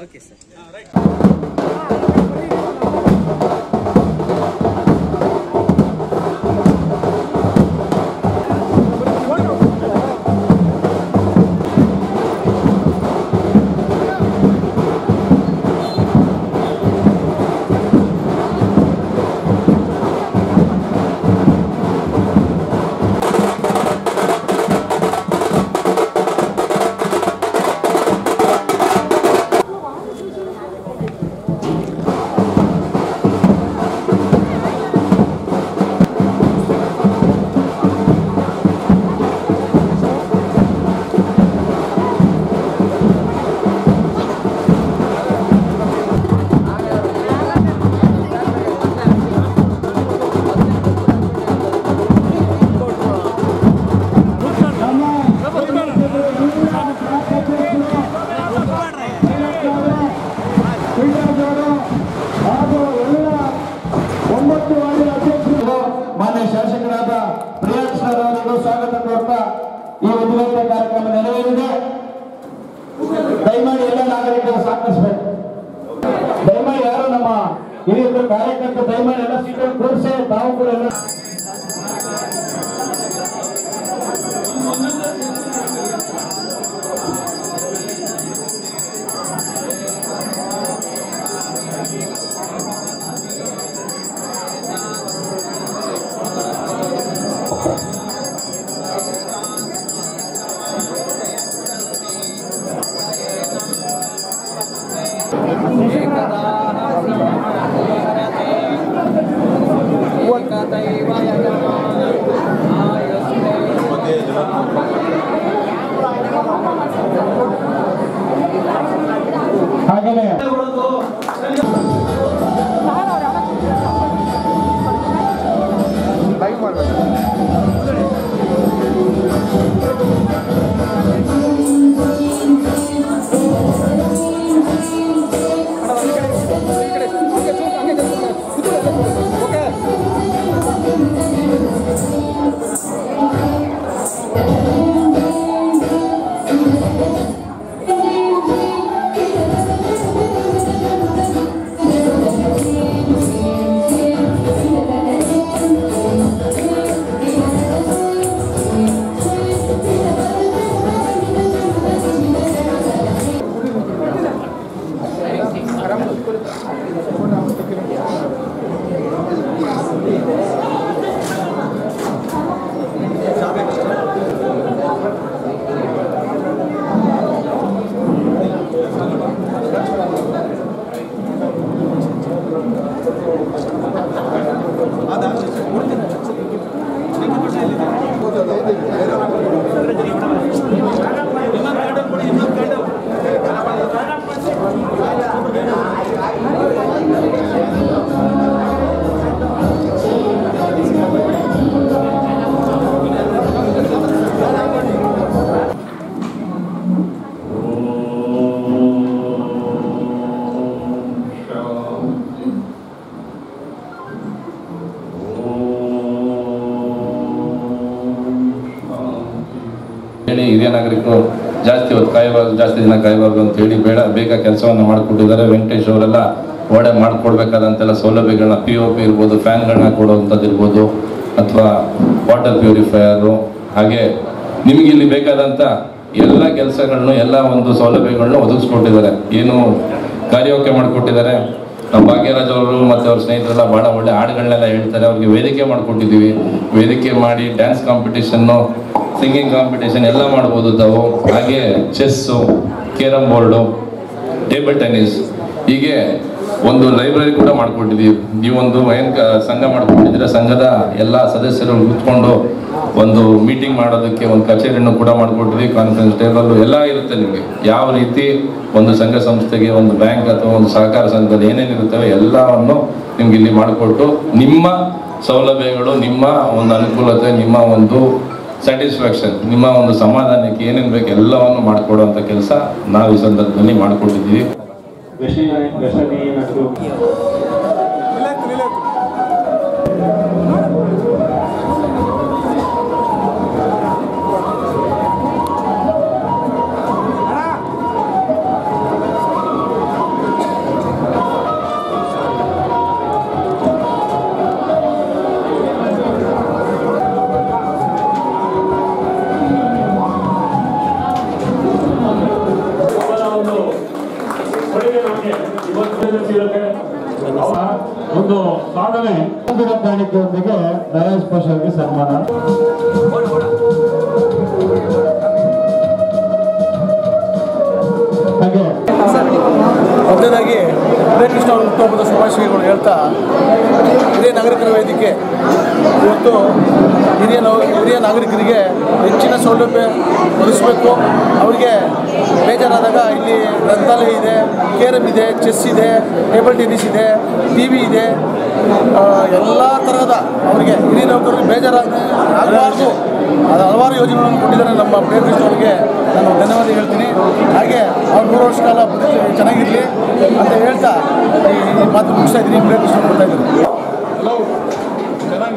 Okay sir. ಮಾನ್ಯ ಶಾಸಕರಾದ ಪ್ರಿಯಾಂಕರವರಿಗೂ ಸ್ವಾಗತ ಕೋರ್ತಾ ಈ ಉದ್ಘಾಟನಾ ಕಾರ್ಯಕ್ರಮ ನೆರವೇರಿದೆ. ದಯಮಾಡಿ ಎಲ್ಲ ನಾಗರಿಕರು ಸಹಕರಿಸಬೇಕು. ದಯಮಾಡಿ ಯಾರು ನಮ್ಮ ಹಿರಿಯ ಕಾರ್ಯಕರ್ತರು ದಯಮಾಡಿ ಎಲ್ಲ ಸೀಟನ್ನು ಕೂರಿಸಿ ತಾವು ಕೂಡ ಎಲ್ಲ ಹಾಗೇನೆ ಹಿರಿಯ ನಾಗರಿಕರು ಜಾಸ್ತಿ ಹೊತ್ತು ಕಾಯಬಾರ್ದು, ಜಾಸ್ತಿ ದಿನ ಕಾಯಬಾರ್ದು ಅಂತ ಹೇಳಿ ಬೇಗ ಕೆಲಸವನ್ನು ಮಾಡಿಕೊಟ್ಟಿದ್ದಾರೆ. ವೆಂಕಟೇಶ್ ಅವರೆಲ್ಲ ಒಳ್ಳೆ ಮಾಡಿಕೊಡ್ಬೇಕಾದಂತೆಲ್ಲ ಸೌಲಭ್ಯಗಳನ್ನ POP ಇರ್ಬೋದು, ಫ್ಯಾನ್ಗಳನ್ನ ಕೊಡುವಂಥದ್ದು ಇರ್ಬೋದು, ಅಥವಾ ವಾಟರ್ ಪ್ಯೂರಿಫೈಯರು, ಹಾಗೆ ನಿಮಗೆ ಇಲ್ಲಿ ಬೇಕಾದಂಥ ಎಲ್ಲ ಕೆಲಸಗಳನ್ನು ಎಲ್ಲ ಒಂದು ಸೌಲಭ್ಯಗಳನ್ನ ಒದಗಿಸ್ಕೊಟ್ಟಿದ್ದಾರೆ. ಏನು ಕಾರ್ಯೋಕೆ ಮಾಡಿಕೊಟ್ಟಿದ್ದಾರೆ. ನಮ್ಮ ಭಾಗ್ಯರಾಜ್ ಅವರು ಮತ್ತು ಅವ್ರ ಸ್ನೇಹಿತರೆಲ್ಲ ಭಾಳ ಒಳ್ಳೆ ಹಾಡುಗಳನ್ನೆಲ್ಲ ಹೇಳ್ತಾರೆ. ಅವ್ರಿಗೆ ವೇದಿಕೆ ಮಾಡಿಕೊಟ್ಟಿದ್ದೀವಿ. ವೇದಿಕೆ ಮಾಡಿ ಡ್ಯಾನ್ಸ್ ಕಾಂಪಿಟೇಷನ್ನು, ಸಿಂಗಿಂಗ್ ಕಾಂಪಿಟೇಷನ್ ಎಲ್ಲ ಮಾಡ್ಬೋದು ತಾವು. ಹಾಗೆ chess, carrom board, table tennis, ಹೀಗೆ ಒಂದು ಲೈಬ್ರರಿ ಕೂಡ ಮಾಡಿಕೊಟ್ಟಿದ್ದೀವಿ. ನೀವೊಂದು ಸಂಘ ಮಾಡ್ಕೊಂಡಿದ್ರೆ ಸಂಘದ ಎಲ್ಲ ಸದಸ್ಯರು ಕೂತ್ಕೊಂಡು ಒಂದು ಮೀಟಿಂಗ್ ಮಾಡೋದಕ್ಕೆ ಒಂದು ಕಚೇರಿಯನ್ನು ಕೂಡ ಮಾಡಿಕೊಟ್ಟಿದ್ದೀವಿ. ಕಾನ್ಫರೆನ್ಸ್ ಟೇಬಲ್ ಎಲ್ಲ ಇರುತ್ತೆ. ನಿಮಗೆ ಯಾವ ರೀತಿ ಒಂದು ಸಂಘ ಸಂಸ್ಥೆಗೆ, ಒಂದು ಬ್ಯಾಂಕ್ ಅಥವಾ ಒಂದು ಸಹಕಾರ ಸಂಘದಲ್ಲಿ ಏನೇನಿರುತ್ತವೆ ಎಲ್ಲವನ್ನು ನಿಮ್ಗೆ ಇಲ್ಲಿ ಮಾಡಿಕೊಟ್ಟು ನಿಮ್ಮ ಸೌಲಭ್ಯಗಳು, ನಿಮ್ಮ ಒಂದು ಅನುಕೂಲತೆ, ನಿಮ್ಮ ಒಂದು ಸ್ಯಾಟಿಸ್ಫ್ಯಾಕ್ಷನ್, ನಿಮ್ಮ ಒಂದು ಸಮಾಧಾನಕ್ಕೆ ಏನೇನು ಬೇಕು ಎಲ್ಲವನ್ನು ಮಾಡಿಕೊಡುವಂಥ ಕೆಲಸ ನಾವು ಈ ಸಂದರ್ಭದಲ್ಲಿ ಮಾಡಿಕೊಟ್ಟಿದ್ದೀವಿ. ಸಾಧನೆ ಕಾಣಿಕೆಯೊಂದಿಗೆ ನರೇಶ್ ಪೋಷರ್ಗೆ ಸನ್ಮಾನ. ಹಾಗೆ ಮೊದಲನೇದಾಗಿ ಕೃಷ್ಣ ಹುಟ್ಟುಹಬ್ಬದ ಶುಭಾಶಯಗಳು ಹೇಳ್ತಾ, ಹಿರಿಯ ನಾಗರಿಕರ ವೇದಿಕೆ ಇವತ್ತು ಹಿರಿಯ ನಾಗರಿಕರಿಗೆ ಹೆಚ್ಚಿನ ಸೌಲಭ್ಯ ಒದಗಿಸಬೇಕು. ಅವರಿಗೆ ಬೇಜಾರಾದಾಗ ಇಲ್ಲಿ ಗ್ರಂಥಾಲಯ ಇದೆ, ಕೇರಮ್ ಇದೆ, ಚೆಸ್ ಇದೆ, ಟೇಬಲ್ ಟೆನ್ನಿಸ್ ಇದೆ, ಟಿ ವಿ ಇದೆ, ಎಲ್ಲ ಥರದ ಅವರಿಗೆ ಹಿರಿಯ ನೌಕರರಿಗೆ ಬೇಜಾರಾಗಬಾರ್ದು. ಅದು ಹಲವಾರು ಯೋಜನೆಗಳನ್ನು ಕೊಟ್ಟಿದ್ದಾರೆ ನಮ್ಮ ಪ್ರಿಯಕೃಷ್ಣ ಅವರಿಗೆ ನಾನು ಧನ್ಯವಾದ ಹೇಳ್ತೀನಿ. ಹಾಗೆ ಅವ್ರು 100 ವರ್ಷ ಕಾಲ ಚೆನ್ನಾಗಿರಲಿ ಅಂತ ಹೇಳ್ತಾ ಈ ಮಾತು ಮುಗಿಸ್ತಾ ಇದ್ದೀನಿ. ಪ್ರಿಯಕೃಷ್ಣ ಕೊಡ್ತಾ ಇದ್ದೀನಿ. ಹಲೋ ಚೆನ್ನಾಗಿ